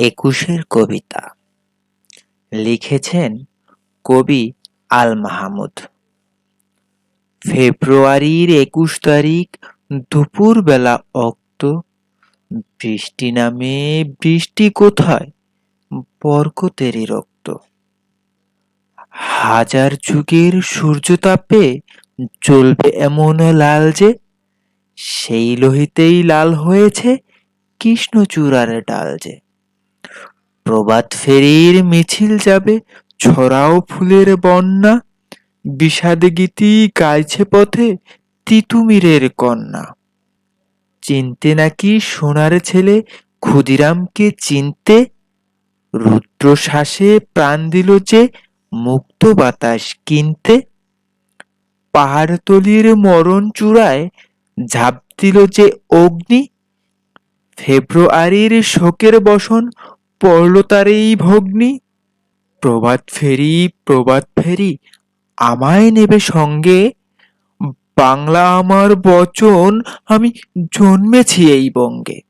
একুশের কবিতা লিখেছেন কবি আল মাহমুদ। ফেব্রুয়ারির ২১ তারিখ দুপুরবেলা অক্ত, বৃষ্টি নামে বৃষ্টি কোথায়, বরকতেরই রক্ত। হাজার যুগের সূর্যতাপে জ্বলবে এমন লাল যে, সেই লোহিতেই লাল হয়েছে কৃষ্ণচূড়ার ডাল যে। প্রভাত ফেরির মিছিল যাবে, ছড়াও ফুলের বন্যা, বিষাদ গীতি গাইছে পথে তিতুমিরের কন্যা। চিনতে নাকি সোনার ছেলে ক্ষুদিরামকে চিনতে, রুদ্র শ্বাসে প্রাণ দিল যে মুক্ত বাতাস কিনতে। পাহাড়তলির মরণ চূড়ায় ঝাঁপ দিল যে অগ্নি, ফেব্রুয়ারির শোকের বসন পড়ল তার এই ভগ্নি। প্রভাত ফেরি প্রভাত ফেরি আমায় নেবে সঙ্গে, বাংলা আমার বচন, আমি জন্মেছি এই বঙ্গে।